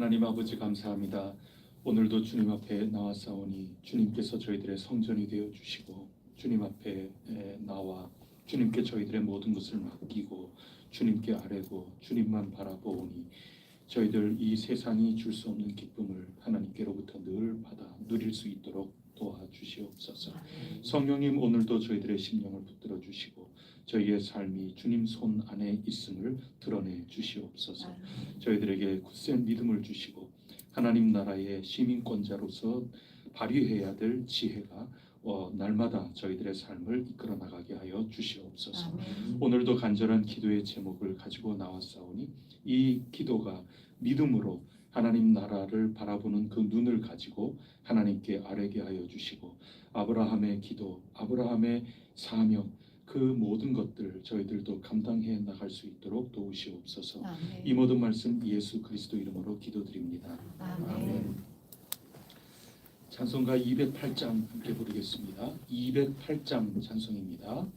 하나님 아버지 감사합니다. 오늘도 주님 앞에 나와싸우니 주님께서 저희들의 성전이 되어 주시고 주님 앞에 나와 주님께 저희들의 모든 것을 맡기고 주님께 아뢰고 주님만 바라보니 저희들 이 세상이 줄 수 없는 기쁨을 하나님께로부터 늘 받아 누릴 수 있도록 도와주시옵소서. 성령님 오늘도 저희들의 심령을 붙들어 주시고 저희의 삶이 주님 손 안에 있음을 드러내 주시옵소서. 저희들에게 굳센 믿음을 주시고 하나님 나라의 시민권자로서 발휘해야 될 지혜가 날마다 저희들의 삶을 이끌어 나가게 하여 주시옵소서. 오늘도 간절한 기도의 제목을 가지고 나왔사오니 이 기도가 믿음으로 하나님 나라를 바라보는 그 눈을 가지고 하나님께 아뢰게 하여 주시고 아브라함의 기도, 아브라함의 사명, 그 모든 것들 저희들도 감당해 나갈 수 있도록 도우시옵소서. 이 모든 말씀 예수 그리스도 이름으로 기도드립니다. 아멘. 찬송가 208장 함께 부르겠습니다. 208장 찬송입니다.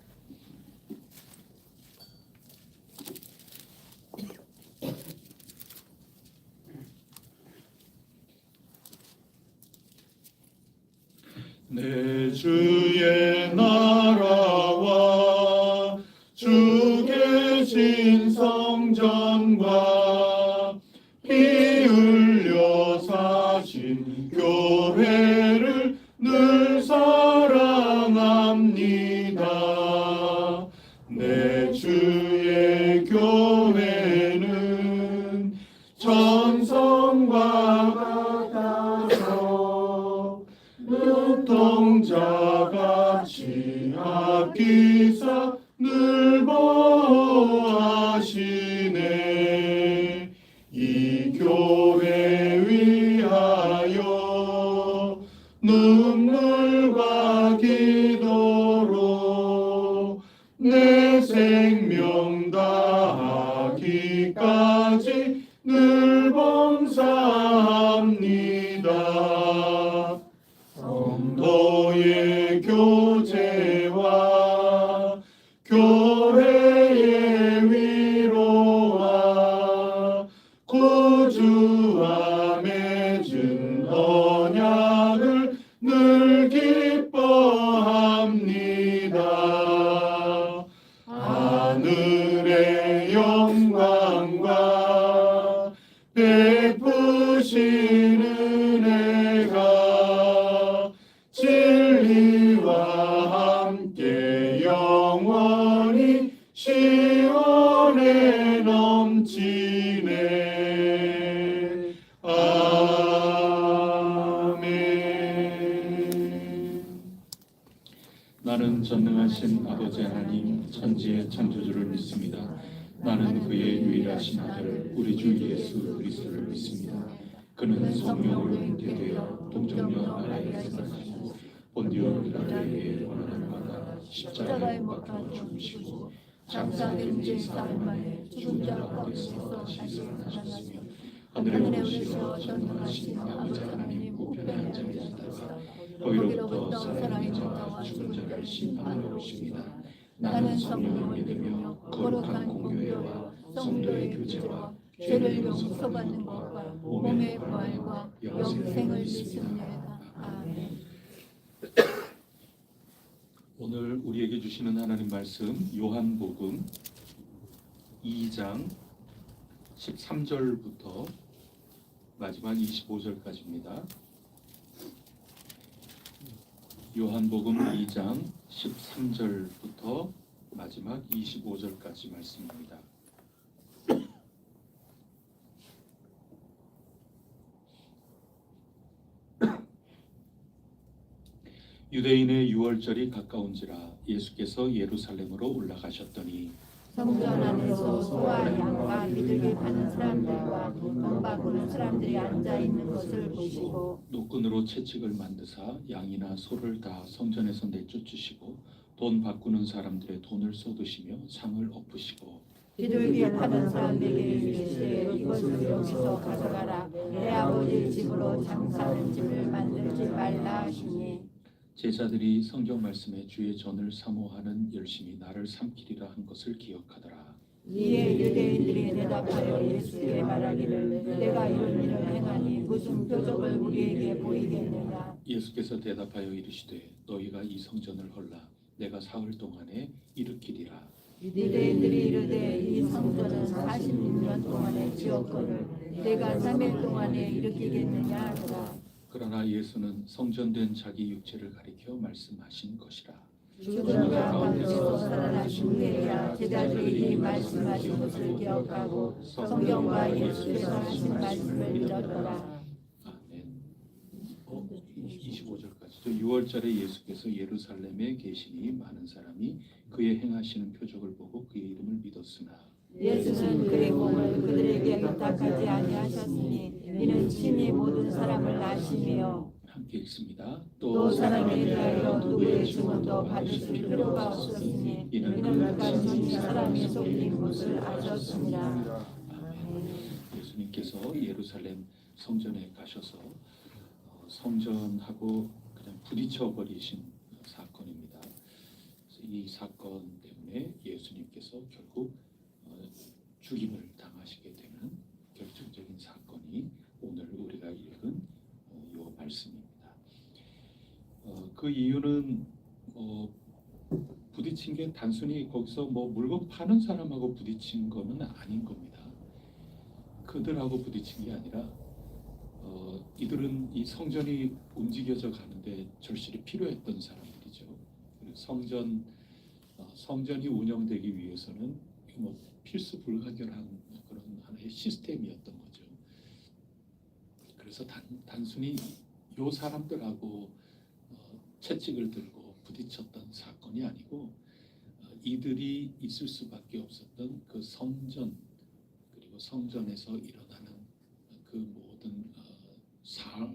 내 주의 나라와 주 계신 성전과 피 흘려 사신 교회를 늘 사랑합니다. 내 주의 교회는 천성과 같아서 눈동자같이 아끼사 늘 보호하시네. 이 교회 위하여 눈물과 기도로 내 생명 다하기까지 늘 봉사합니다. 성도의 교제와 교회의 위로와 구주와 맺은 언약을 늘 기뻐합니다. 하늘의 영광과 베푸신 은혜가 진리와 함께 영원히 시온에 넘치네. 아멘. 나는 전능하신 아버지 하나님 천지의 창조주를 믿습니다. 나는 그의 유일하신 아들 우리 주 예수 그리스도를 믿습니다. 그는 성령으로 잉태되어 동정녀 나라에서 나시고 본디오 빌라도에게 고난을 받아 십자가에 못 박혀 죽으시고 장사된 지 사흘 만에 죽은 자 가운데서 다시 살아나셨으며 하늘에 오르시어 전능하신 아버지 하나님 우편에 앉아 계시다가 거기로부터 살아있는 자와 죽은 자를 심판하러 오십니다. 나는 성령을 믿으며 거룩한 공교회와 성도의 교제와 죄를 용서받는 것과 몸의 부활과 영생을 믿습니다. 아멘. 오늘 우리에게 주시는 하나님 말씀 요한복음 2장 13절부터 마지막 25절까지입니다. 요한복음 2장 13절부터 마지막 25절까지 말씀입니다. 유대인의 유월절이 가까운지라 예수께서 예루살렘으로 올라가셨더니 성전 안에서 소와 양과 기들게 파는 사람들과 돈 바꾸는 사람들이 앉아 있는 것을 보시고 노끈으로 채찍을 만드사 양이나 소를 다 성전에서 내쫓으시고 돈 바꾸는 사람들의 돈을 쏟으시며 상을 엎으시고 기들게 하는 사람에게 이르시되 이것을 여기서 가져가라. 내 아버지 집으로 장사하는 집을 만들지 말라 하시니 제자들이 성경 말씀에 주의 전을 사모하는 열심히 나를 삼키리라 한 것을 기억하더라. 이에 유대인들이 대답하여 예수께 말하기를 내가 이런 일을 행하니 무슨 표적을 우리에게 보이겠느냐. 예수께서 대답하여 이르시되 너희가 이 성전을 헐라 내가 사흘 동안에 일으키리라. 유대인들이 이르되 이 성전은 46년 동안에 지었거늘 내가 3일 동안에 일으키겠느냐 하더라. 그러나 예수는 성전된 자기 육체를 가리켜 말씀하신 것이라. 죽은 자 가운데서 살아나신 후에야 제자들이 이 말씀하신 것을 기억하고 성경과 예수께서 하신 말씀을 믿었더라. 아멘. 25절까지죠. 6월절에 예수께서 예루살렘에 계시니 많은 사람이 그의 행하시는 표적을 보고 그의 이름을 믿었으나 예수는 그의 몸을 그들에게 부탁하지 아니하셨으니 이는 친히 모든 사람을 아심이요 함께 읽습니다. 또 사람에 대하여 누구의 증언도 받으실 필요가 없었으니 이는 그같이 사람이 속린 것을 아셨습니다. 아멘. 예수님께서 예루살렘 성전에 가셔서 성전하고 그냥 부딪혀 버리신 사건입니다. 그래서 이 사건 때문에 예수님께서 결국 죽임을 당하시게 되는 결정적인 사건이 오늘 우리가 읽은 이 말씀입니다. 그 이유는 부딪힌 게 단순히 거기서 뭐 물건 파는 사람하고 부딪힌 거는 아닌 겁니다. 그들하고 부딪힌 게 아니라 이들은 이 성전이 움직여져 가는데 절실히 필요했던 사람들이죠. 그리고 성전이 운영되기 위해서는 뭐 필수 불가결한 그런 하나의 시스템이었던 거죠. 그래서 단순히 요 사람들하고 채찍을 들고 부딪혔던 사건이 아니고 이들이 있을 수밖에 없었던 그 성전 그리고 성전에서 일어나는 그 모든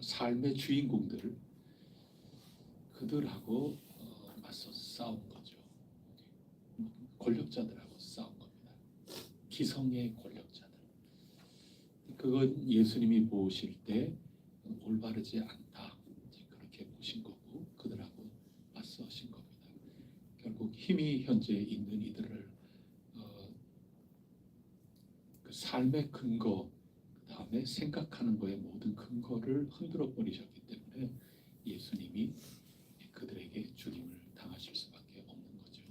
삶의 주인공들 그들하고 맞서 싸운 거죠. 권력자들하고 싸운 겁니다. 기성의 권력자들. 그건 예수님이 보실 때 올바르지 않다 그렇게 보신 거고 그들하고 맞서신 겁니다. 결국 힘이 현재 있는 이들을 그 삶의 근거 그다음에 생각하는 거의 모든 근거를 흔들어 버리셨기 때문에 예수님이 그들에게 죽임을 당하실 수밖에 없는 거죠.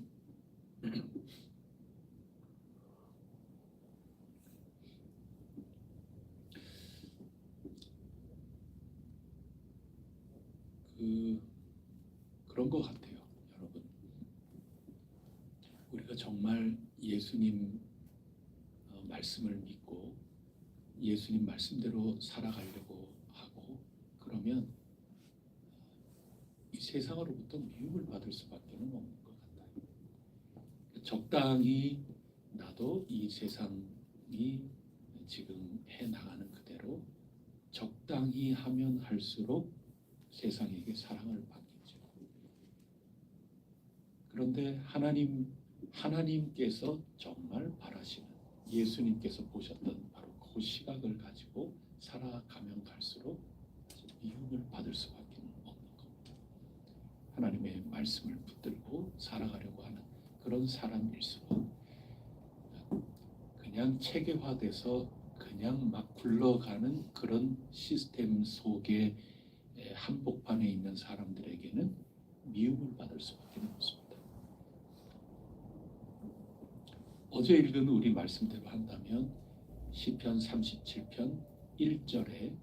그런 것 같아요, 여러분. 우리가 정말 예수님 말씀을 믿고 예수님 말씀대로 살아가려고 하고 그러면 이 세상으로부터 미움을 받을 수밖에 없는 것 같아요. 적당히 나도 이 세상이 지금 해나가는 그대로 적당히 하면 할수록 세상에게 사랑을 받겠죠. 그런데 하나님께서 정말 바라시는 예수님께서 보셨던 바로 그 시각을 가지고 살아가면 갈수록 미움을 받을 수밖에 없는 겁니다. 하나님의 말씀을 붙들고 살아가려고 하는 그런 사람일수록 그냥 체계화돼서 그냥 막 굴러가는 그런 시스템 속에 한복판에 있는 사람들에게는 미움을 받을 수밖에 없습니다. 어제 읽은 우리 말씀대로 한다면 시편 37편 1절에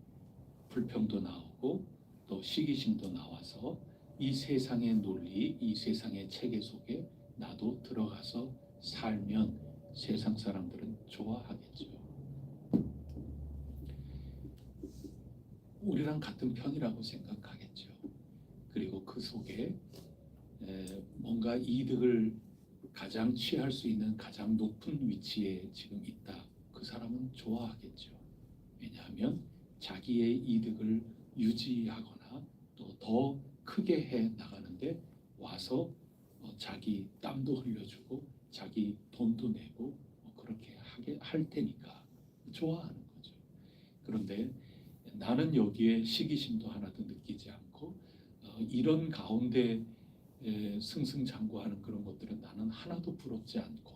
불평도 나오고 또 시기심도 나와서 이 세상의 논리, 이 세상의 체계 속에 나도 들어가서 살면 세상 사람들은 좋아하겠죠. 우리랑 같은 편이라고 생각하겠죠. 그리고 그 속에 뭔가 이득을 가장 취할 수 있는 가장 높은 위치에 지금 있다. 그 사람은 좋아하겠죠. 왜냐하면 자기의 이득을 유지하거나 또 더 크게 해 나가는데 와서 자기 땀도 흘려주고 자기 돈도 내고 그렇게 할 테니까 좋아하는 거죠. 그런데 나는 여기에 시기심도 하나도 느끼지 않고 이런 가운데 승승장구하는 그런 것들은 나는 하나도 부럽지 않고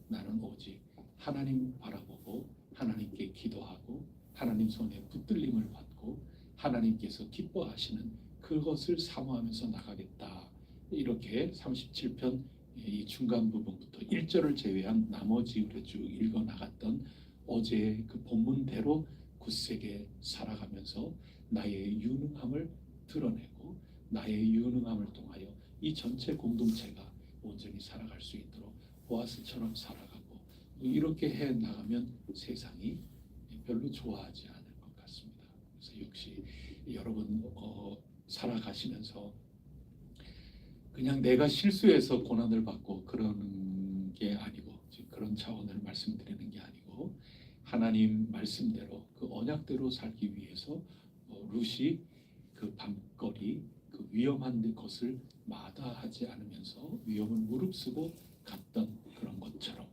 나는 오직 하나님 바라보고 하나님께 기도하고 하나님 손에 붙들림을 받고 하나님께서 기뻐하시는 그것을 사모하면서 나가겠다. 이렇게 37편 이 중간 부분부터 1절을 제외한 나머지 우리 쭉 읽어 나갔던 어제의 그 본문대로 굳세게 살아가면서 나의 유능함을 드러내고 나의 유능함을 통하여 이 전체 공동체가 온전히 살아갈 수 있도록 보아스처럼 살아가고 이렇게 해 나가면 세상이 별로 좋아하지 않을 것 같습니다. 그래서 역시 여러분 살아가시면서 그냥 내가 실수해서 고난을 받고 그러는 게 아니고 그런 차원을 말씀드리는 게 아니고 하나님 말씀대로 그 언약대로 살기 위해서 룻이 그 밤거리 그 위험한 것을 마다하지 않으면서 위험을 무릅쓰고 갔던 그런 것처럼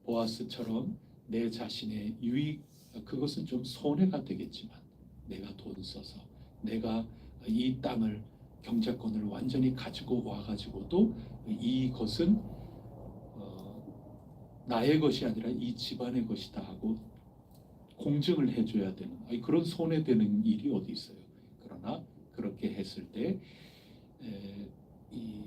보아스처럼 내 자신의 유익 그것은 좀 손해가 되겠지만 내가 돈 써서 내가 이 땅을 경제권을 완전히 가지고 와가지고도 이것은 나의 것이 아니라 이 집안의 것이다 하고 공증을 해줘야 되는 그런 손해되는 일이 어디 있어요. 그러나 그렇게 했을 때 이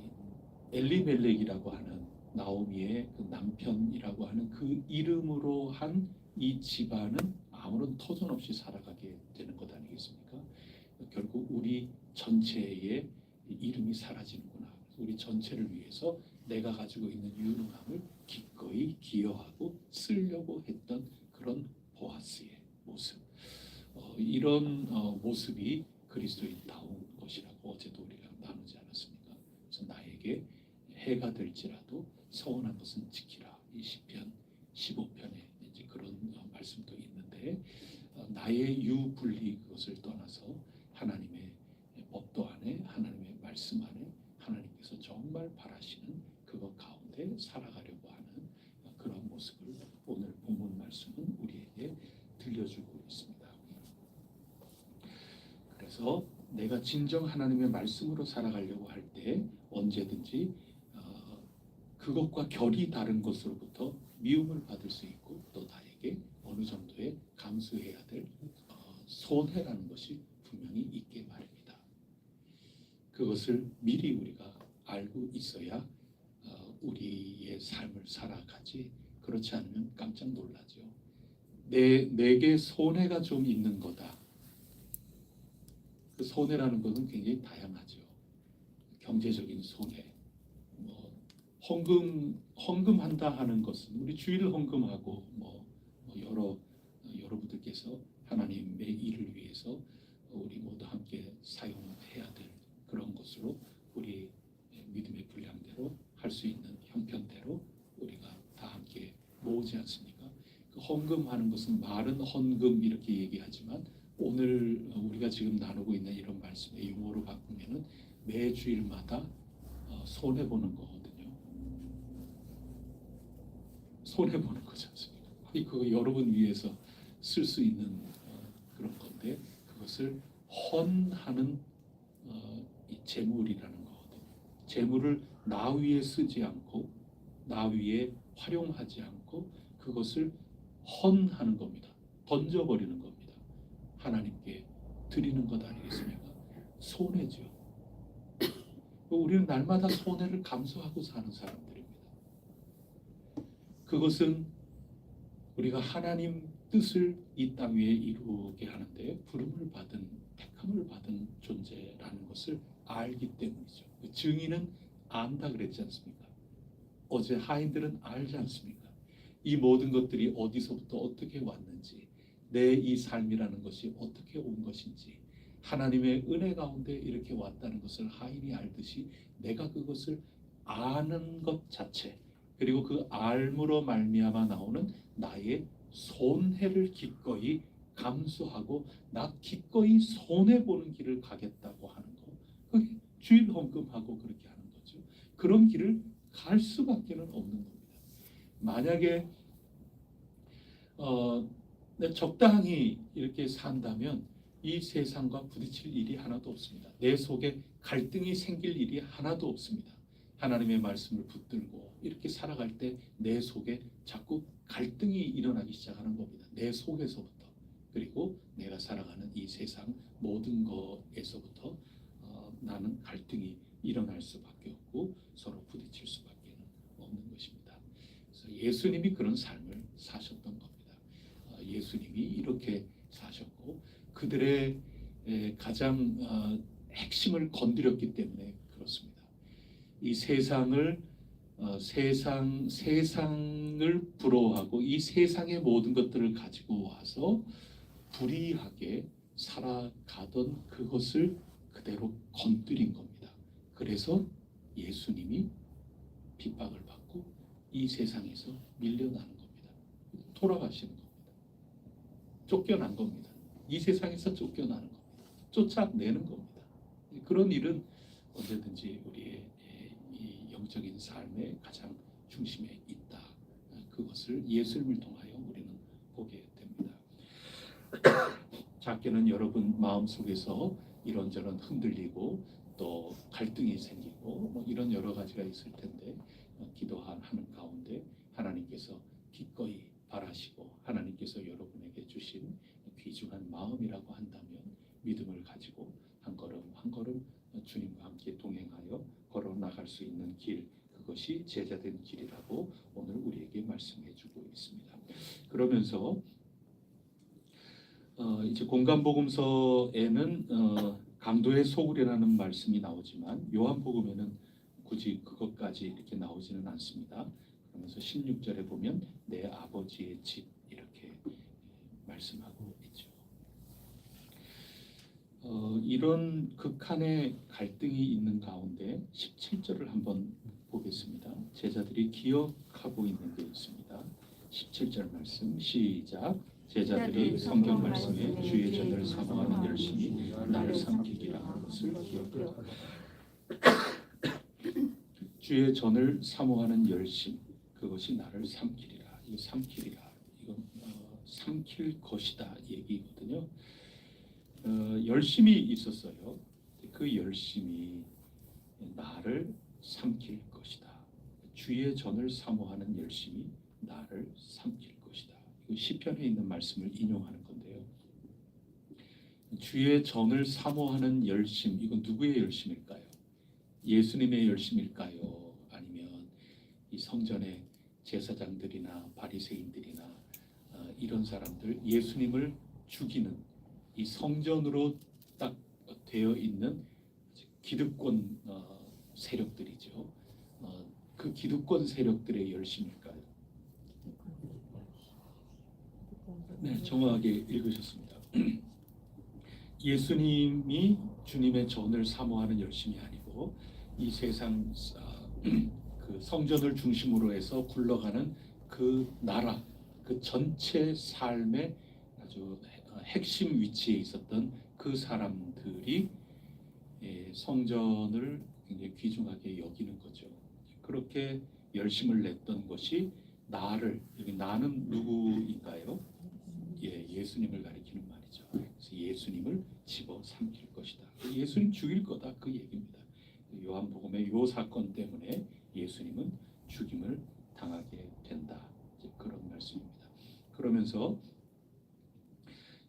엘리멜렉이라고 하는 나오미의 그 남편이라고 하는 그 이름으로 한 이 집안은 아무런 터전 없이 살아가게 되는 것 아니겠습니까? 결국 우리 전체의 이름이 사라지는구나. 우리 전체를 위해서 내가 가지고 있는 유능함을 기꺼이 기여하고 쓰려고 했던 그런 보아스의 모습. 이런 모습이 그리스도인다운 것이라고 어제도 우리가 나누지 않았습니까? 그래서 나에게 해가 될지라도 서운한 것은 지키라. 이 시편 15편에 이제 그런 말씀도 있는데 나의 유불리 그것을 떠나서 하나님의 법도 안에 하나님의 말씀 안에 하나님께서 정말 바라시는 그것 가운데 살아가려고 하는 그런 모습을 오늘 본문 말씀은 우리에게 들려주고 있습니다. 그래서 내가 진정 하나님의 말씀으로 살아가려고 할 때 언제든지 그것과 결이 다른 것으로부터 미움을 받을 수 있고 또 나에게 어느 정도의 감수해야 될 손해라는 것이 분명히 있게 마련이다. 그것을 미리 우리가 알고 있어야 우리의 삶을 살아가지 그렇지 않으면 깜짝 놀라죠. 내게 손해가 좀 있는 거다. 그 손해라는 것은 굉장히 다양하죠. 경제적인 손해, 헌금한다 하는 것은 우리 주일 헌금하고 여러분들께서 하나님의 일을 위해서 우리 모두 함께 사용해야 될 그런 것으로 우리 믿음의 분량대로 할 수 있는 형편대로 우리가 다 함께 모으지 않습니까? 그 헌금하는 것은 말은 헌금 이렇게 얘기하지만 오늘 우리가 지금 나누고 있는 이런 말씀의 용어로 바꾸면은 매 주일마다 손해 보는 거거든요. 손해 보는 거지 않습니까? 그거 여러분 위해서 쓸 수 있는 그런 건데 그것을 헌하는 이 재물이라는 거거든요. 재물을 나 위에 쓰지 않고 나 위에 활용하지 않고 그것을 헌하는 겁니다. 던져버리는 겁니다. 하나님께 드리는 것 아니겠습니까? 손해죠. 우리는 날마다 손해를 감수하고 사는 사람들입니다. 그것은 우리가 하나님 뜻을 이 땅 위에 이루게 하는데 부름을 받은 택함을 받은 존재라는 것을 알기 때문이죠. 그 증인은 안다 그랬지 않습니까? 어제 하인들은 알지 않습니까? 이 모든 것들이 어디서부터 어떻게 왔는지 내 이 삶이라는 것이 어떻게 온 것인지 하나님의 은혜 가운데 이렇게 왔다는 것을 하인이 알듯이 내가 그것을 아는 것 자체 그리고 그 알므로 말미암아 나오는 나의 손해를 기꺼이 감수하고 나 기꺼이 손해보는 길을 가겠다고 하는 거 그게 주일 헌금하고 그렇게 하는 거죠. 그런 길을 갈 수밖에 없는 겁니다. 만약에 적당히 이렇게 산다면 이 세상과 부딪힐 일이 하나도 없습니다. 내 속에 갈등이 생길 일이 하나도 없습니다. 하나님의 말씀을 붙들고 이렇게 살아갈 때 내 속에 자꾸 갈등이 일어나기 시작하는 겁니다. 내 속에서부터. 그리고 내가 살아가는 이 세상 모든 것에서부터 나는 갈등이 일어날 수밖에 없고 서로 부딪힐 수밖에 없는 것입니다. 그래서 예수님이 그런 삶을 사셨던 겁니다. 예수님이 이렇게 사셨고 그들의 가장 핵심을 건드렸기 때문에 그렇습니다. 이 세상을 부러워하고 이 세상의 모든 것들을 가지고 와서 불의하게 살아가던 그것을 그대로 건드린 겁니다. 그래서 예수님이 핍박을 받고 이 세상에서 밀려나는 겁니다. 돌아가시는 겁니다. 쫓겨난 겁니다. 이 세상에서 쫓겨나는 겁니다. 쫓아내는 겁니다. 그런 일은 언제든지 우리의 이 영적인 삶의 가장 중심에 있다. 그것을 예수님을 통하여 우리는 보게 됩니다. 작게는 여러분 마음속에서 이런저런 흔들리고 또 갈등이 생기고 뭐 이런 여러 가지가 있을 텐데 기도하는 가운데 하나님께서 기꺼이 바라시고 하나님께서 여러분에게 주신 귀중한 마음이라고 한다면 믿음을 가지고 한 걸음 한 걸음 주님과 함께 동행하여 걸어 나갈 수 있는 길, 그것이 제자된 길이라고 오늘 우리에게 말씀해 주고 있습니다. 그러면서 이제 공간복음서에는 강도의 소굴이라는 말씀이 나오지만 요한복음에는 굳이 그것까지 이렇게 나오지는 않습니다. 그러면서 16절에 보면 내 아버지의 집 이렇게 말씀하고 있죠. 이런 극한의 갈등이 있는 가운데 17절을 한번 보겠습니다. 제자들이 기억하고 있는 게 있습니다. 17절 말씀 시작. 제자들이 성경 말씀에 주의 전을 사모하는 열심이 나를 삼키기라 하는 것을 기억하라. 주의 전을 사모하는 열심, 그것이 나를 삼키리라. 이 삼키리라. 이건 삼킬 것이다 얘기거든요. 열심이 있었어요. 그 열심이 나를 삼킬 것이다. 주의 전을 사모하는 열심이 나를 삼킬 것이다. 이거 시편에 있는 말씀을 인용하는 건데요. 주의 전을 사모하는 열심, 이건 누구의 열심일까요? 예수님의 열심일까요? 아니면 이 성전의 제사장들이나 바리새인들이나 이런 사람들, 예수님을 죽이는 이 성전으로 딱 되어 있는 기득권 세력들이죠. 그 기득권 세력들의 열심일까요? 네, 정확하게 읽으셨습니다. 예수님이 주님의 전을 사모하는 열심이 아니고 이 세상 그 성전을 중심으로 해서 굴러가는 그 나라, 그 전체 삶의 아주 핵심 위치에 있었던 그 사람들이 성전을 굉장히 귀중하게 여기는 거죠. 그렇게 열심을 냈던 것이 나를, 여기 나는 누구인가요? 예수님을 가리키는 말이죠. 그래서 예수님을 집어 삼킬 것이다. 예수님 죽일 거다 그 얘기입니다. 요한복음의 요 사건 때문에 예수님은 죽임을 당하게 된다. 그런 말씀입니다. 그러면서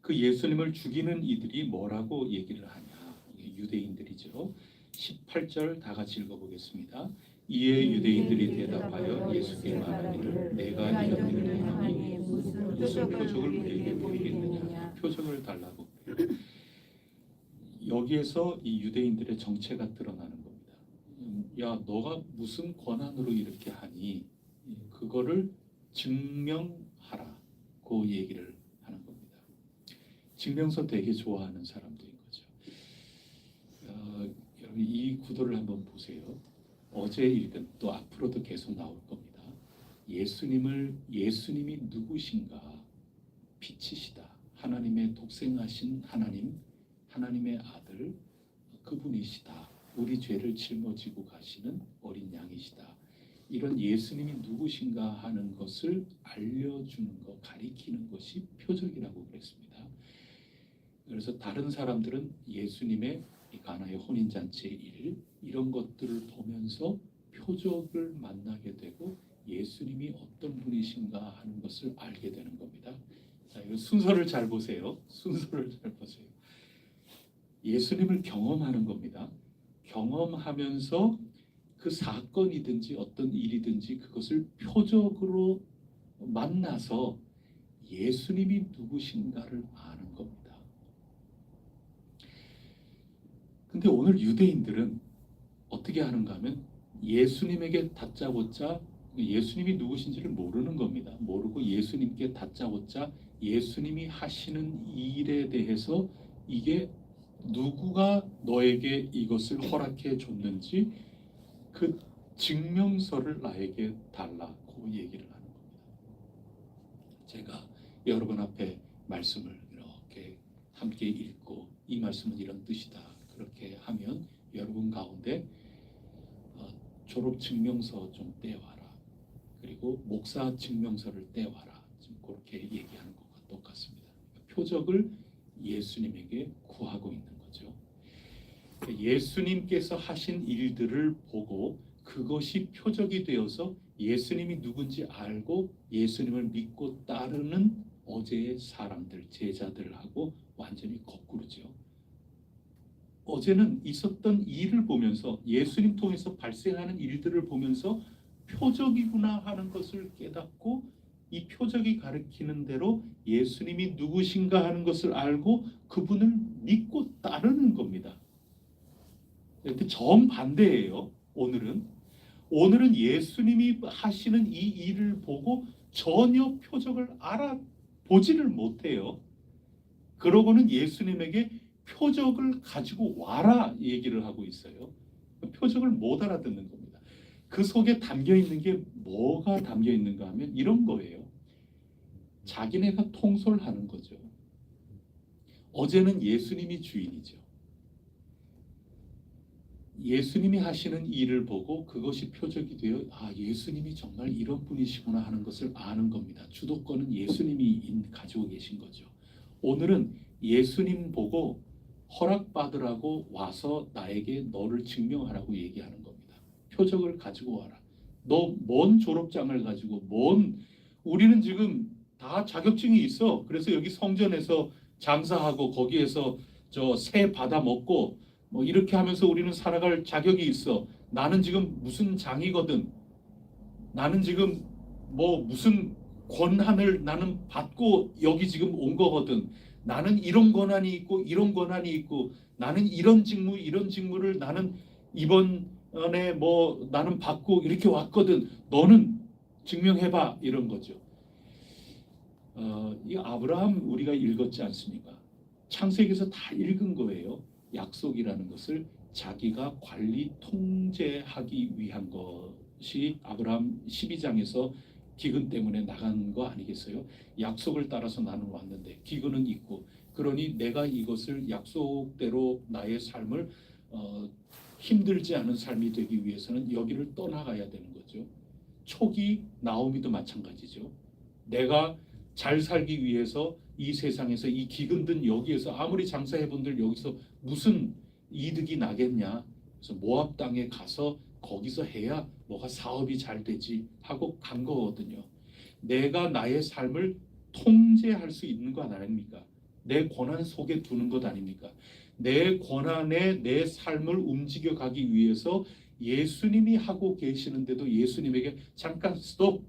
그 예수님을 죽이는 이들이 뭐라고 얘기를 하냐? 유대인들이죠. 18절 다 같이 읽어보겠습니다. 이에 유대인들이 대답하여 예수께 말하기를 내가 이런 일을 행하니 무슨 표적을 우리에게 보이겠느냐? 표적을 달라고. 여기에서 이 유대인들의 정체가 드러나는 겁니다. 야, 너가 무슨 권한으로 이렇게 하니? 그거를 증명하라고 얘기를 하는 겁니다. 증명서 되게 좋아하는 사람들인 거죠. 여러분 이 구도를 한번 보세요. 어제 읽은 또 앞으로도 계속 나올 겁니다. 예수님이 누구신가? 빛이시다. 하나님의 독생하신 하나님의 아들, 그분이시다. 우리 죄를 짊어지고 가시는 어린 양이시다. 이런 예수님이 누구신가 하는 것을 알려주는 것, 가리키는 것이 표적이라고 그랬습니다. 그래서 다른 사람들은 예수님의 이 가나의 혼인잔치의 일, 이런 것들을 보면서 표적을 만나게 되고 예수님이 어떤 분이신가 하는 것을 알게 되는 겁니다. 자, 이 순서를 잘 보세요. 순서를 잘 보세요. 예수님을 경험하는 겁니다. 경험하면서 그 사건이든지 어떤 일이든지 그것을 표적으로 만나서 예수님이 누구신가를 아는 겁니다. 근데 오늘 유대인들은 어떻게 하는가 하면 예수님에게 다짜고짜 예수님이 누구신지를 모르는 겁니다. 모르고 예수님께 다짜고짜 예수님이 하시는 일에 대해서 이게 누구가 너에게 이것을 허락해 줬는지 그 증명서를 나에게 달라고 얘기를 하는 겁니다. 제가 여러분 앞에 말씀을 이렇게 함께 읽고 이 말씀은 이런 뜻이다 그렇게 하면 여러분 가운데 졸업 증명서 좀 떼와라, 그리고 목사 증명서를 떼와라, 지금 그렇게 얘기하는 것과 똑같습니다. 표적을 예수님에게 구하고 있는 거죠. 예수님께서 하신 일들을 보고 그것이 표적이 되어서 예수님이 누군지 알고 예수님을 믿고 따르는 어제의 사람들, 제자들하고 완전히 거꾸로죠. 어제는 있었던 일을 보면서 예수님 통해서 발생하는 일들을 보면서 표적이구나 하는 것을 깨닫고 이 표적이 가리키는 대로 예수님이 누구신가 하는 것을 알고 그분을 믿고 따르는 겁니다. 근데 정반대예요. 오늘은 예수님이 하시는 이 일을 보고 전혀 표적을 알아보지를 못해요. 그러고는 예수님에게 표적을 가지고 와라 얘기를 하고 있어요. 표적을 못 알아듣는 겁니다. 그 속에 담겨 있는 게 뭐가 담겨 있는가 하면 이런 거예요. 자기네가 통솔하는 거죠. 어제는 예수님이 주인이죠. 예수님이 하시는 일을 보고 그것이 표적이 되어 예수님이 정말 이런 분이시구나 하는 것을 아는 겁니다. 주도권은 예수님이 가지고 계신 거죠. 오늘은 예수님 보고 허락받으라고 와서 나에게 너를 증명하라고 얘기하는 겁니다. 표적을 가지고 와라. 너 뭔 졸업장을 가지고 우리는 지금 다 자격증이 있어. 그래서 여기 성전에서 장사하고 거기에서 저 새 받아 먹고 뭐 이렇게 하면서 우리는 살아갈 자격이 있어. 나는 지금 무슨 장이거든. 나는 지금 뭐 무슨 권한을 나는 받고 여기 지금 온 거거든. 나는 이런 권한이 있고 이런 권한이 있고 나는 이런 직무를 나는 이번에 뭐 나는 받고 이렇게 왔거든. 너는 증명해봐 이런 거죠. 이 아브라함 우리가 읽었지 않습니까? 창세기에서 다 읽은 거예요. 약속이라는 것을 자기가 관리 통제하기 위한 것이 아브라함 12장에서 기근 때문에 나간 거 아니겠어요? 약속을 따라서 나는 왔는데 기근은 있고 그러니 내가 이것을 약속대로 나의 삶을 힘들지 않은 삶이 되기 위해서는 여기를 떠나가야 되는 거죠. 초기 나오미도 마찬가지죠. 내가 잘 살기 위해서 이 세상에서 이 기근든 여기에서 아무리 장사해본들 여기서 무슨 이득이 나겠냐. 그래서 모압 땅에 가서 거기서 해야 뭐가 사업이 잘 되지 하고 간 거거든요. 내가 나의 삶을 통제할 수 있는 것 아닙니까? 내 권한 속에 두는 것 아닙니까? 내 권한에 내 삶을 움직여가기 위해서 예수님이 하고 계시는데도 예수님에게 잠깐 스톱.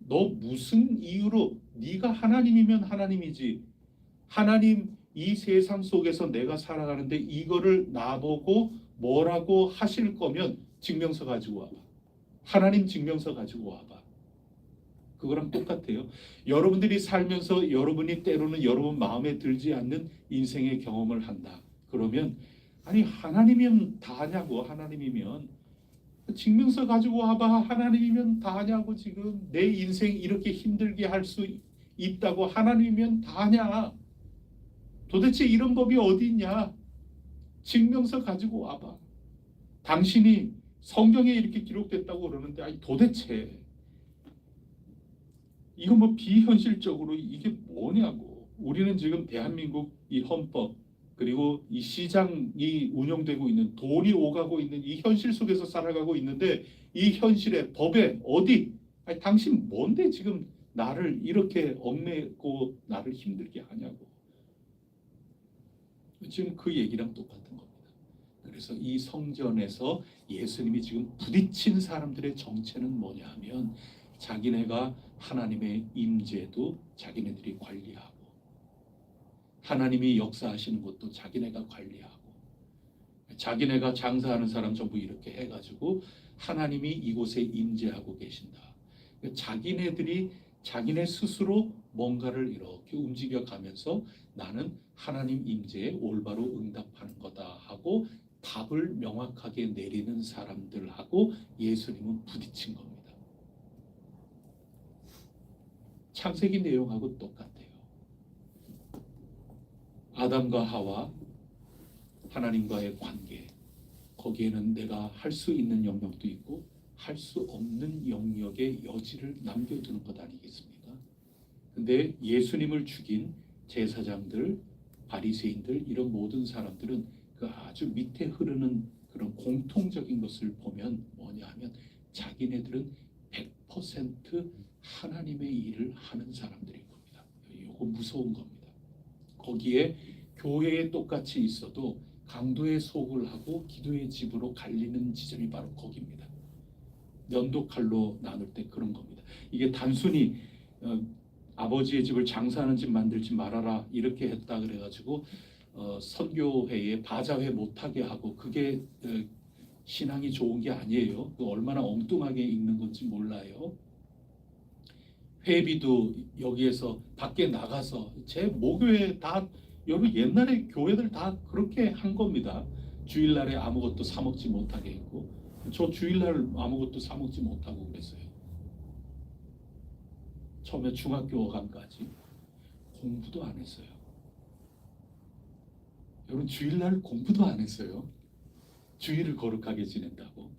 너 무슨 이유로 네가 하나님이면 하나님이지. 하나님 이 세상 속에서 내가 살아가는데 이거를 나보고 뭐라고 하실 거면 증명서 가지고 와봐. 하나님 증명서 가지고 와봐. 그거랑 똑같아요. 여러분들이 살면서 여러분이 때로는 여러분 마음에 들지 않는 인생의 경험을 한다. 그러면 아니 하나님이면 다 하냐고. 하나님이면 증명서 가지고 와봐. 하나님이면 다 하냐고. 지금 내 인생 이렇게 힘들게 할 수 있다고 하나님이면 다 하냐. 도대체 이런 법이 어디 있냐. 증명서 가지고 와봐. 당신이 성경에 이렇게 기록됐다고 그러는데 아니 도대체 이거 뭐 비현실적으로 이게 뭐냐고. 우리는 지금 대한민국 이 헌법 그리고 이 시장이 운영되고 있는 돈이 오가고 있는 이 현실 속에서 살아가고 있는데 이 현실의 법에 어디 아니, 당신 뭔데 지금 나를 이렇게 얽매고 나를 힘들게 하냐고. 지금 그 얘기랑 똑같은 겁니다. 그래서 이 성전에서 예수님이 지금 부딪힌 사람들의 정체는 뭐냐 하면 자기네가 하나님의 임재도 자기네들이 관리하고 하나님이 역사하시는 것도 자기네가 관리하고 자기네가 장사하는 사람 전부 이렇게 해가지고 하나님이 이곳에 임재하고 계신다. 자기네들이 자기네 스스로 뭔가를 이렇게 움직여가면서 나는 하나님 임재에 올바로 응답하는 거다 하고 답을 명확하게 내리는 사람들하고 예수님은 부딪힌 겁니다. 창세기 내용하고 똑같아요. 아담과 하와 하나님과의 관계, 거기에는 내가 할 수 있는 영역도 있고 할 수 없는 영역의 여지를 남겨두는 것 아니겠습니까? 근데 예수님을 죽인 제사장들, 바리새인들 이런 모든 사람들은 그 아주 밑에 흐르는 그런 공통적인 것을 보면 뭐냐 하면 자기네들은 100% 하나님의 일을 하는 사람들인 겁니다. 이거 무서운 겁니다. 거기에 교회에 똑같이 있어도 강도의 속을 하고 기도의 집으로 갈리는 지점이 바로 거기입니다. 면도칼로 나눌 때 그런 겁니다. 이게 단순히 아버지의 집을 장사하는 집 만들지 말아라 이렇게 했다 그래가지고 선교회에 바자회 못하게 하고 그게 신앙이 좋은 게 아니에요. 그 얼마나 엉뚱하게 읽는 건지 몰라요. 회비도 여기에서 밖에 나가서 제 모교회 다 여러분 옛날에 교회들 다 그렇게 한 겁니다. 주일날에 아무것도 사 먹지 못하게 했고 저 주일날 아무것도 사 먹지 못하고 그랬어요. 처음에 중학교 5강까지 공부도 안 했어요. 여러분 주일날 공부도 안 했어요. 주일을 거룩하게 지낸다고.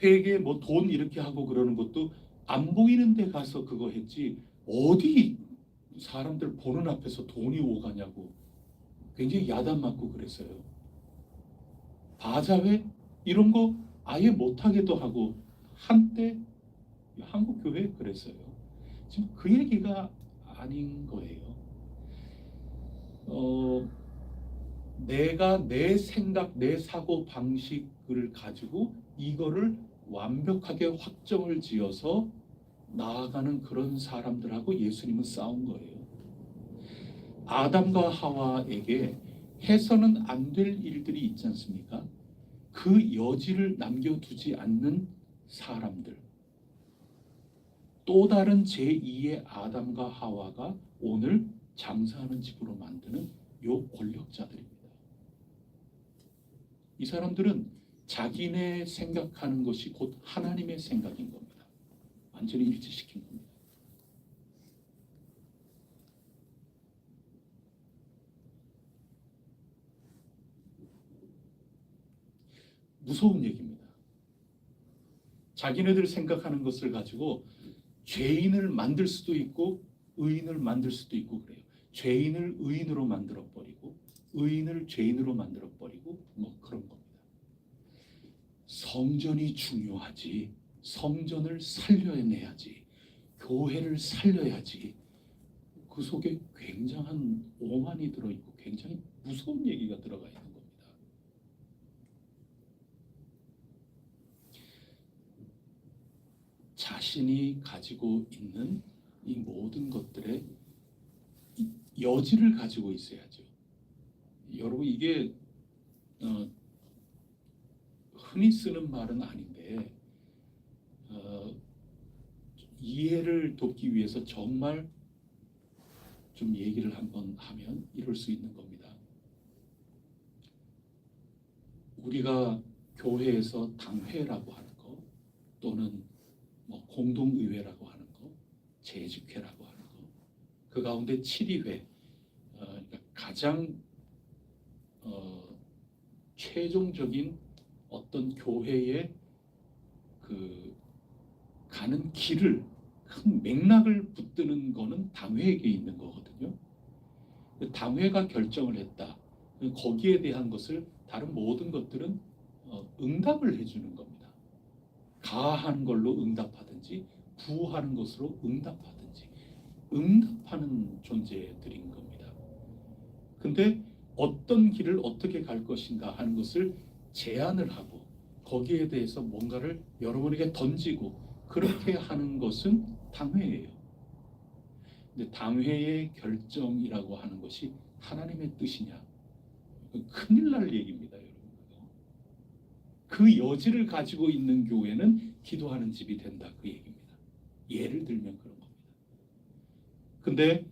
회계 뭐 돈 이렇게 하고 그러는 것도 안 보이는 데 가서 그거 했지 어디 사람들 보는 앞에서 돈이 오가냐고 굉장히 야단 맞고 그랬어요. 바자회 이런 거 아예 못하게도 하고 한때 한국 교회 그랬어요. 지금 그 얘기가 아닌 거예요. 내가 내 생각, 내 사고 방식을 가지고 이거를 완벽하게 확정을 지어서 나아가는 그런 사람들하고 예수님은 싸운 거예요. 아담과 하와에게 해서는 안 될 일들이 있지 않습니까? 그 여지를 남겨두지 않는 사람들. 또 다른 제2의 아담과 하와가 오늘 장사하는 집으로 만드는 요 권력자들입니다. 이 사람들은 자기네 생각하는 것이 곧 하나님의 생각인 겁니다. 완전히 일치시킨 겁니다. 무서운 얘기입니다. 자기네들 생각하는 것을 가지고 죄인을 만들 수도 있고 의인을 만들 수도 있고 그래요. 죄인을 의인으로 만들어버리고 의인을 죄인으로 만들어버리고 뭐 그런 겁니다. 성전이 중요하지. 성전을 살려내야지. 교회를 살려야지. 그 속에 굉장한 오만이 들어있고 굉장히 무서운 얘기가 들어가 있는 겁니다. 자신이 가지고 있는 이 모든 것들의 여지를 가지고 있어야죠. 여러분 이게 흔히 쓰는 말은 아닌데 이해를 돕기 위해서 정말 좀 얘기를 한번 하면 이럴 수 있는 겁니다. 우리가 교회에서 당회라고 하는 거 또는 뭐 공동의회라고 하는 거, 재직회라고 하는 거, 그 가운데 7위회, 그러니까 가장 최종적인 어떤 교회의 그 가는 길을 큰 맥락을 붙드는 거는 당회에게 있는 거거든요. 당회가 결정을 했다. 거기에 대한 것을 다른 모든 것들은 응답을 해주는 겁니다. 가하는 걸로 응답하든지 부하는 것으로 응답하든지 응답하는 존재들인 겁니다. 근데 어떤 길을 어떻게 갈 것인가 하는 것을 제안을 하고 거기에 대해서 뭔가를 여러분에게 던지고 그렇게 하는 것은 당회예요. 근데 당회의 결정이라고 하는 것이 하나님의 뜻이냐? 큰일 날 얘기입니다, 여러분. 그 여지를 가지고 있는 교회는 기도하는 집이 된다, 그 얘기입니다. 예를 들면 그런 겁니다. 근데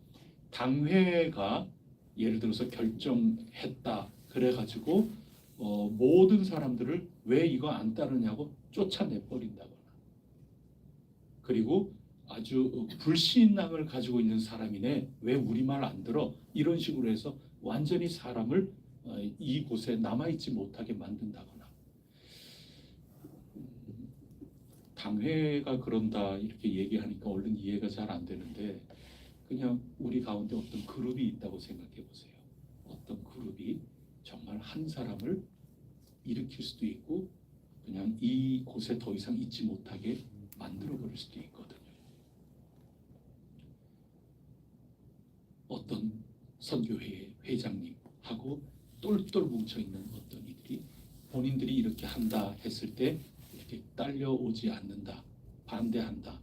당회가 예를 들어서 결정했다 그래가지고 모든 사람들을 왜 이거 안 따르냐고 쫓아내버린다거나, 그리고 아주 불신앙을 가지고 있는 사람이네 왜 우리 말 안 들어, 이런 식으로 해서 완전히 사람을 이곳에 남아있지 못하게 만든다거나, 당회가 그런다 이렇게 얘기하니까 얼른 이해가 잘 안 되는데, 그냥 우리 가운데 어떤 그룹이 있다고 생각해 보세요. 어떤 그룹이 정말 한 사람을 일으킬 수도 있고 그냥 이곳에 더 이상 있지 못하게 만들어 버릴 수도 있거든요. 어떤 선교회 회장님하고 똘똘 뭉쳐있는 어떤 이들이 본인들이 이렇게 한다 했을 때 이렇게 딸려오지 않는다, 반대한다,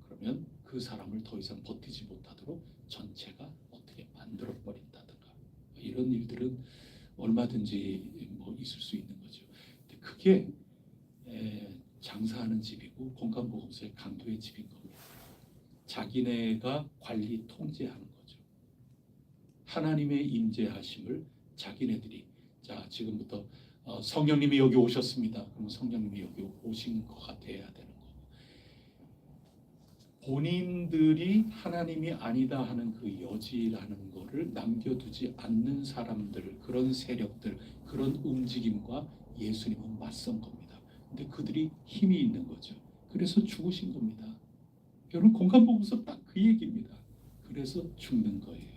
그러면 그 사람을 더 이상 버티지 못하도록 전체가 어떻게 만들어 버린다든가, 이런 일들은 얼마든지 뭐 있을 수 있는 거죠. 근데 그게 장사하는 집이고 공간보건소의 강도의 집인 겁니다. 자기네가 관리 통제하는 거죠. 하나님의 임재하심을 자기네들이, 자 지금부터 성령님이 여기 오셨습니다. 그럼 성령님이 여기 오신 것 같아야 되는 거고, 본인들이 하나님이 아니다 하는 그 여지라는 거를 남겨두지 않는 사람들, 그런 세력들, 그런 움직임과 예수님은 맞선 겁니다. 근데 그들이 힘이 있는 거죠. 그래서 죽으신 겁니다. 여러분, 공간보고서 딱 그 얘기입니다. 그래서 죽는 거예요.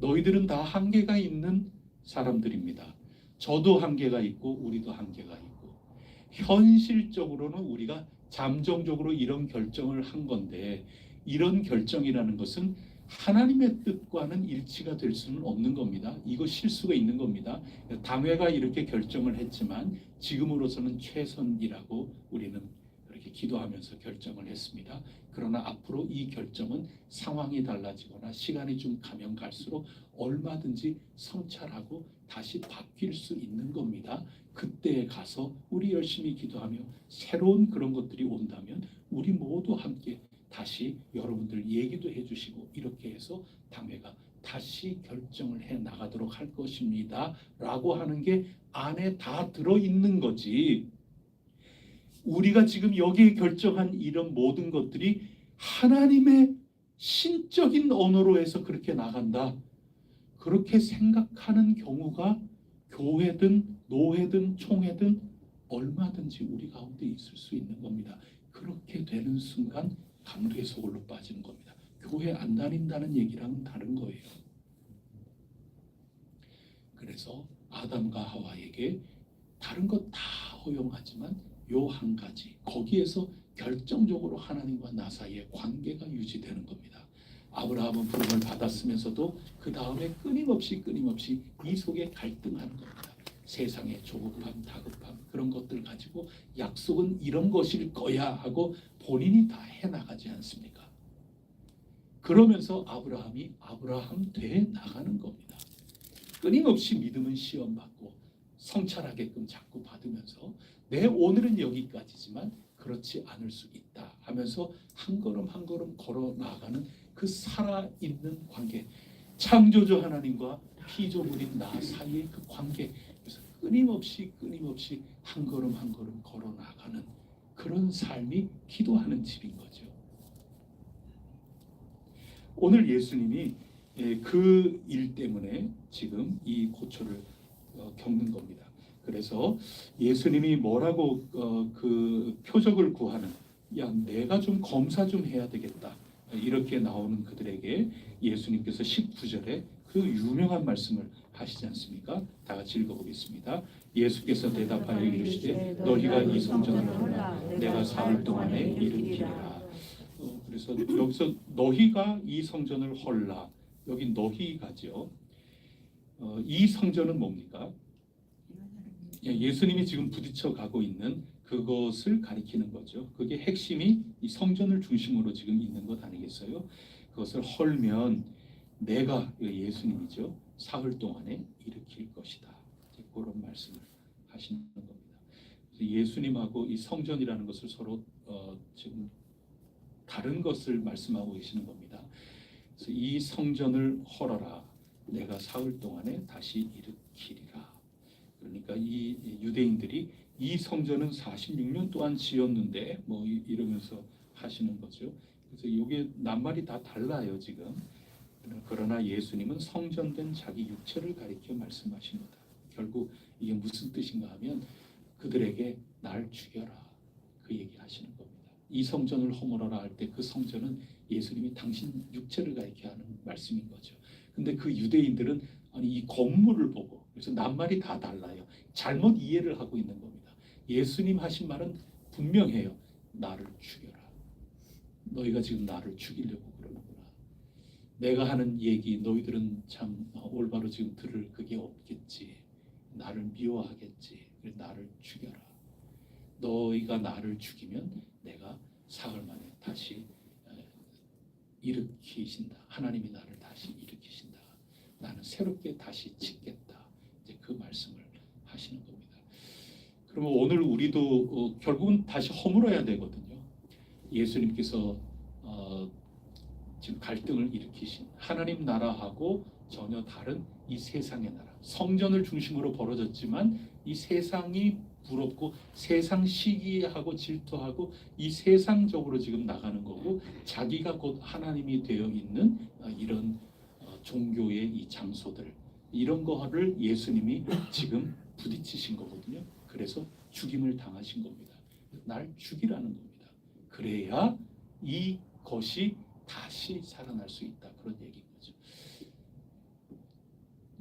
너희들은 다 한계가 있는 사람들입니다. 저도 한계가 있고 우리도 한계가 있고, 현실적으로는 우리가 잠정적으로 이런 결정을 한 건데, 이런 결정이라는 것은 하나님의 뜻과는 일치가 될 수는 없는 겁니다. 이거 실수가 있는 겁니다. 당회가 이렇게 결정을 했지만 지금으로서는 최선이라고 우리는 그렇게 기도하면서 결정을 했습니다. 그러나 앞으로 이 결정은 상황이 달라지거나 시간이 좀 가면 갈수록 얼마든지 성찰하고 다시 바뀔 수 있는 겁니다. 그때에 가서 우리 열심히 기도하며 새로운 그런 것들이 온다면 우리 모두 함께 다시 여러분들 얘기도 해주시고 이렇게 해서 당회가 다시 결정을 해 나가도록 할 것입니다 라고 하는 게 안에 다 들어있는 거지. 우리가 지금 여기에 결정한 이런 모든 것들이 하나님의 신적인 언어로 해서 그렇게 나간다, 그렇게 생각하는 경우가 교회든 노회든 총회든 얼마든지 우리 가운데 있을 수 있는 겁니다. 그렇게 되는 순간 강도의 소굴로 빠지는 겁니다. 교회 안 다닌다는 얘기랑은 다른 거예요. 그래서 아담과 하와에게 다른 것 다 허용하지만 요 한 가지, 거기에서 결정적으로 하나님과 나 사이의 관계가 유지되는 겁니다. 아브라함은 부름을 받았으면서도 그 다음에 끊임없이 이 속에 갈등하는 겁니다. 세상의 조급함, 다급함, 그런 것들 가지고 약속은 이런 것일 거야 하고 본인이 다 해나가지 않습니까? 그러면서 아브라함이 아브라함 돼 나가는 겁니다. 끊임없이 믿음은 시험받고 성찰하게끔 자꾸 받으면서 내 오늘은 여기까지지만 그렇지 않을 수 있다 하면서 한 걸음 한 걸음 걸어 나가는 그 살아있는 관계, 창조주 하나님과 피조물인 나 사이의 그 관계, 그래서 끊임없이 한 걸음 한 걸음 걸어 나가는 그런 삶이 기도하는 집인 거죠. 오늘 예수님이 그 일 때문에 지금 이 고초를 겪는 겁니다. 그래서 예수님이 뭐라고 그 표적을 구하는, 야 내가 좀 검사 좀 해야 되겠다, 이렇게 나오는 그들에게 예수님께서 19절에 그 유명한 말씀을 하시지 않습니까? 다 같이 읽어보겠습니다. 예수께서 대답하여 이르시되 너희가 이 성전을 헐라 내가 사흘 동안에 일으키리라. 그래서 여기서 너희가 이 성전을 헐라, 여기 너희가죠. 이 성전은 뭡니까? 예수님이 지금 부딪혀 가고 있는 그것을 가리키는 거죠. 그게 핵심이 이 성전을 중심으로 지금 있는 것 아니겠어요? 그것을 헐면 내가, 예수님이죠, 사흘 동안에 일으킬 것이다. 그런 말씀을 하시는 겁니다. 예수님하고 이 성전이라는 것을 서로 지금 다른 것을 말씀하고 계시는 겁니다. 그래서 이 성전을 헐어라 내가 사흘 동안에 다시 일으키리라. 그러니까 이 유대인들이 이 성전은 46년 동안 지었는데 뭐 이러면서 하시는 거죠. 그래서 이게 낱말이 다 달라요 지금. 그러나 예수님은 성전된 자기 육체를 가리켜 말씀하신 거다. 결국 이게 무슨 뜻인가 하면 그들에게 날 죽여라, 그 얘기 하시는 겁니다. 이 성전을 허물어라 할 때 그 성전은 예수님이 당신 육체를 가리켜 하는 말씀인 거죠. 근데 그 유대인들은 아니 이 건물을 보고, 그래서 낱말이 다 달라요. 잘못 이해를 하고 있는 겁니다. 예수님 하신 말은 분명해요. 나를 죽여라. 너희가 지금 나를 죽이려고 그러는구나. 내가 하는 얘기 너희들은 참 올바로 지금 들을 그게 없겠지. 나를 미워하겠지. 그래서 나를 죽여라. 너희가 나를 죽이면 내가 사흘 만에 다시 일으키신다. 하나님이 나를 다시 일으키신다. 나는 새롭게 다시 짓겠다. 이제 그 말씀을 하시는 겁니다. 그러면 오늘 우리도 결국은 다시 허물어야 되거든요. 예수님께서 지금 갈등을 일으키신 하나님 나라하고 전혀 다른 이 세상의 나라, 성전을 중심으로 벌어졌지만 이 세상이 부럽고 세상 시기하고 질투하고 이 세상적으로 지금 나가는 거고, 자기가 곧 하나님이 되어 있는 이런 종교의 이 장소들, 이런 거를 예수님이 지금 부딪히신 거거든요. 그래서 죽임을 당하신 겁니다. 날 죽이라는 겁니다. 그래야 이 것이 다시 살아날 수 있다. 그런 얘기인 거죠.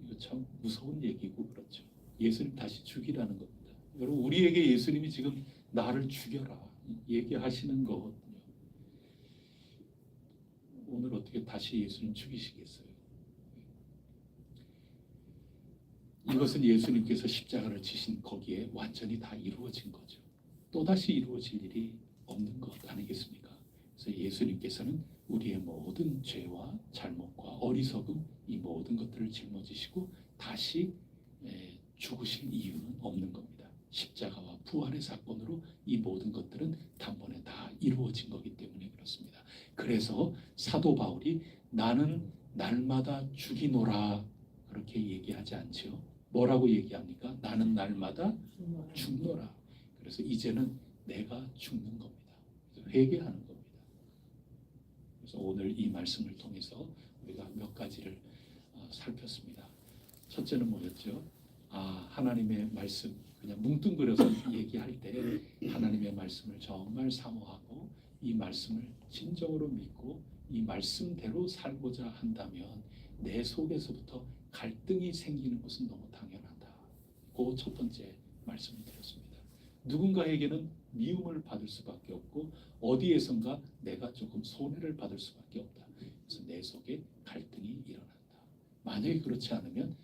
이거 참 무서운 얘기고 그렇죠. 예수님 다시 죽이라는 겁니다. 여러분, 우리에게 예수님이 지금 나를 죽여라 얘기하시는 거거든요. 오늘 어떻게 다시 예수님 죽이시겠어요? 이것은 예수님께서 십자가를 지신 거기에 완전히 다 이루어진 거죠. 또다시 이루어질 일이 없는 것 아니겠습니까? 그래서 예수님께서는 우리의 모든 죄와 잘못과 어리석음, 이 모든 것들을 짊어지시고 다시 죽으실 이유는 없는 겁니다. 십자가와 부활의 사건으로 이 모든 것들은 단번에 다 이루어진 거기 때문에 그렇습니다. 그래서 사도 바울이 나는 날마다 죽이노라 그렇게 얘기하지 않죠. 뭐라고 얘기합니까? 나는 날마다 죽노라. 그래서 이제는 내가 죽는 겁니다. 회개하는 겁니다. 그래서 오늘 이 말씀을 통해서 우리가 몇 가지를 살폈습니다. 첫째는 뭐였죠? 하나님의 말씀, 그냥 뭉뚱그려서 얘기할 때 하나님의 말씀을 정말 사모하고 이 말씀을 진정으로 믿고 이 말씀대로 살고자 한다면 내 속에서부터 갈등이 생기는 것은 너무 당연하다. 그 첫 번째 말씀을 드렸습니다. 누군가에게는 미움을 받을 수밖에 없고 어디에선가 내가 조금 손해를 받을 수밖에 없다. 그래서 내 속에 갈등이 일어난다. 만약에 그렇지 않으면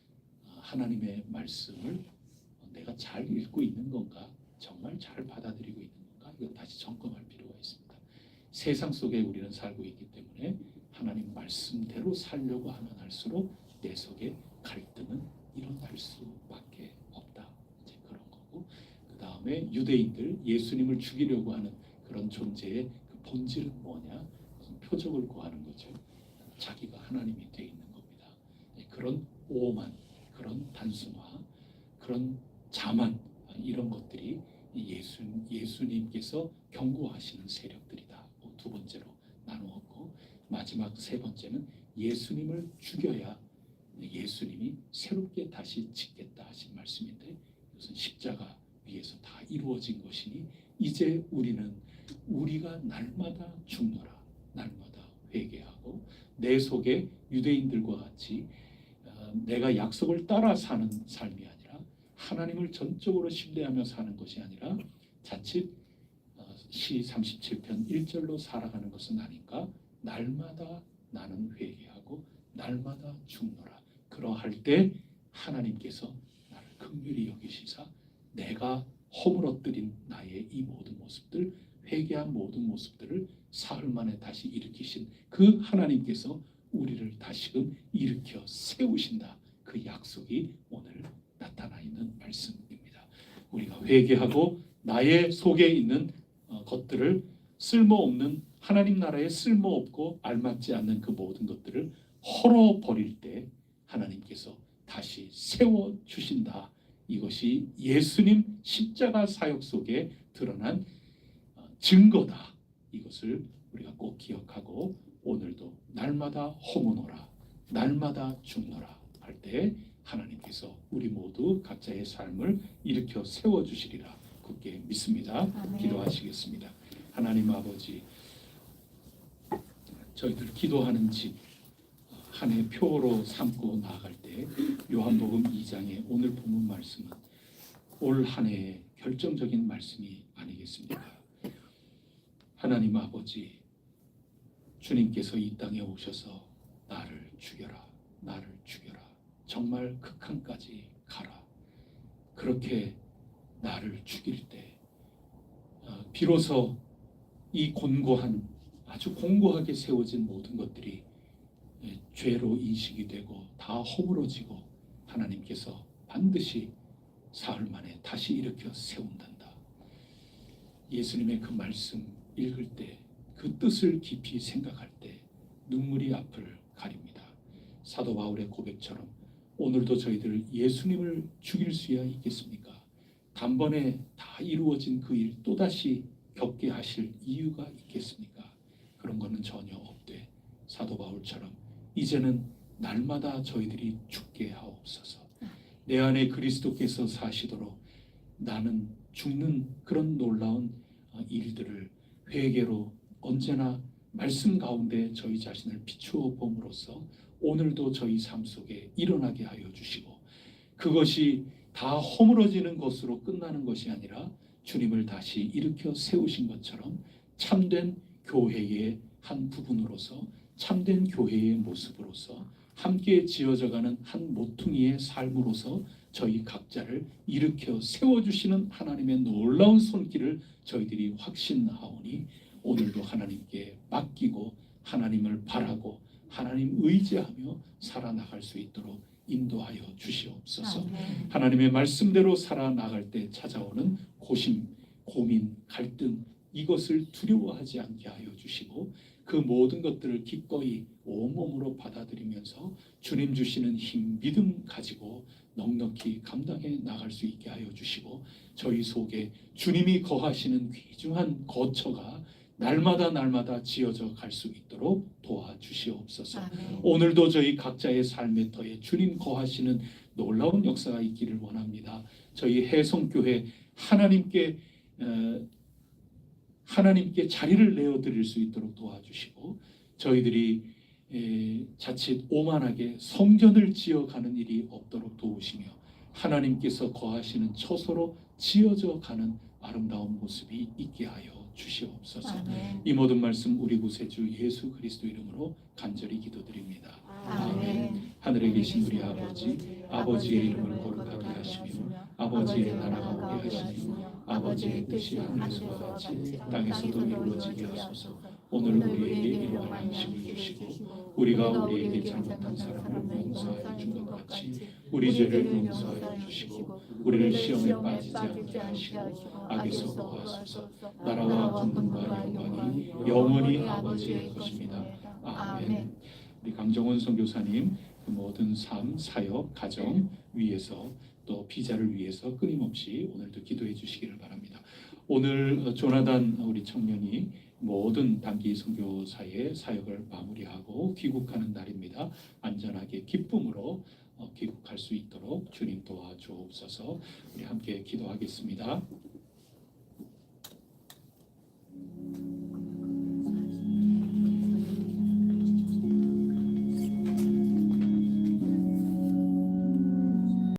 하나님의 말씀을 내가 잘 읽고 있는 건가, 정말 잘 받아들이고 있는 건가, 이거 다시 점검할 필요가 있습니다. 세상 속에 우리는 살고 있기 때문에 하나님 말씀대로 살려고 하면 할수록 내 속에 갈등은 일어날 수밖에 없다. 이제 그런 거고, 그 다음에 유대인들 예수님을 죽이려고 하는 그런 존재의 그 본질은 뭐냐? 무슨 표적을 구하는 거죠. 자기가 하나님이 되어 있는 겁니다. 그런 오만, 그런 단순화, 그런 자만, 이런 것들이 예수님께서 경고하시는 세력들이다. 두 번째로 나누었고, 마지막 세 번째는 예수님을 죽여야 예수님이 새롭게 다시 짓겠다 하신 말씀인데, 이것은 십자가 위에서 다 이루어진 것이니 이제 우리가 날마다 죽노라, 날마다 회개하고 내 속에 유대인들과 같이 내가 약속을 따라 사는 삶이 아니라 하나님을 전적으로 신뢰하며 사는 것이 아니라 자칫 시 37편 1절로 살아가는 것은 아닌가. 날마다 나는 회개하고 날마다 죽노라. 그러할 때 하나님께서 나를 긍휼히 여기시사 내가 허물어뜨린 나의 이 모든 모습들, 회개한 모든 모습들을 사흘 만에 다시 일으키신 그 하나님께서 우리를 다시금 일으켜 세우신다. 그 약속이 오늘 나타나 있는 말씀입니다. 우리가 회개하고 나의 속에 있는 것들을 쓸모없는 하나님 나라에 쓸모없고 알맞지 않는 그 모든 것들을 헐어버릴 때 하나님께서 다시 세워주신다. 이것이 예수님 십자가 사역 속에 드러난 증거다. 이것을 우리가 꼭 기억하고 오늘도 날마다 허무노라 날마다 죽노라 할 때 하나님께서 우리 모두 각자의 삶을 일으켜 세워주시리라 굳게 믿습니다. 아멘. 기도하시겠습니다. 하나님 아버지, 저희들 기도하는 집 한 해 표로 삼고 나아갈 때 요한복음 2장의 오늘 본문 말씀은 올 한 해의 결정적인 말씀이 아니겠습니까? 하나님 아버지, 주님께서 이 땅에 오셔서 나를 죽여라, 나를 죽여라, 정말 극한까지 가라. 그렇게 나를 죽일 때 비로소 이 곤고한 아주 공고하게 세워진 모든 것들이 죄로 인식이 되고 다 허물어지고 하나님께서 반드시 사흘 만에 다시 일으켜 세운단다. 예수님의 그 말씀 읽을 때 그 뜻을 깊이 생각할 때 눈물이 앞을 가립니다. 사도 바울의 고백처럼 오늘도 저희들 예수님을 죽일 수야 있겠습니까? 단번에 다 이루어진 그 일 또다시 겪게 하실 이유가 있겠습니까? 그런 거는 전혀 없되 사도 바울처럼 이제는 날마다 저희들이 죽게 하옵소서. 내 안에 그리스도께서 사시도록 나는 죽는 그런 놀라운 일들을 회개로 언제나 말씀 가운데 저희 자신을 비추어 봄으로써 오늘도 저희 삶 속에 일어나게 하여 주시고 그것이 다 허물어지는 것으로 끝나는 것이 아니라 주님을 다시 일으켜 세우신 것처럼 참된 교회의 한 부분으로서 참된 교회의 모습으로서 함께 지어져가는 한 모퉁이의 삶으로서 저희 각자를 일으켜 세워주시는 하나님의 놀라운 손길을 저희들이 확신하오니 오늘도 하나님께 맡기고 하나님을 바라고 하나님 의지하며 살아나갈 수 있도록 인도하여 주시옵소서. 아멘. 하나님의 말씀대로 살아나갈 때 찾아오는 고심, 고민, 갈등 이것을 두려워하지 않게 하여 주시고 그 모든 것들을 기꺼이 온몸으로 받아들이면서 주님 주시는 힘, 믿음 가지고 넉넉히 감당해 나갈 수 있게 하여 주시고 저희 속에 주님이 거하시는 귀중한 거처가 날마다 지어져 갈 수 있도록 도와주시옵소서. 아멘. 오늘도 저희 각자의 삶의 터에 주님 거하시는 놀라운 역사가 있기를 원합니다. 저희 해성교회 하나님께 자리를 내어드릴 수 있도록 도와주시고 저희들이 자칫 오만하게 성전을 지어가는 일이 없도록 도우시며 하나님께서 거하시는 처소로 지어져 가는 아름다운 모습이 있게 하여 주시옵소서. 아멘. 이 모든 말씀 우리 구세주 예수 그리스도 이름으로 간절히 기도드립니다. 아멘. 하늘에 계신 우리 아버지, 아버지의 이름을 거룩하게 하시며 아버지의 나라가 오게 하시며 아버지의 뜻이 하늘에서와 같이 땅에서도 이루어지게 하소서. 오늘 우리에게 일용할 양식을 주시고 우리가 우리에게 잘못한 사람을 용서하여 준 것 같이 우리 죄를 용서하여 주시고 우리를 시험에 빠지지 않게 하시고 악에서 구하소서. 나라와 권능과 영광이 영원히 아버지의 것입니다. 아멘. 우리 강정원 선교사님 그 모든 삶, 사역, 가정 위해서 또 비자를 위해서 끊임없이 오늘도 기도해 주시기를 바랍니다. 오늘 조나단 우리 청년이 모든 단기 선교사의 사역을 마무리하고 귀국하는 날입니다. 안전하게 기쁨으로 귀국할 수 있도록 주님 도와주옵소서. 우리 함께 기도하겠습니다.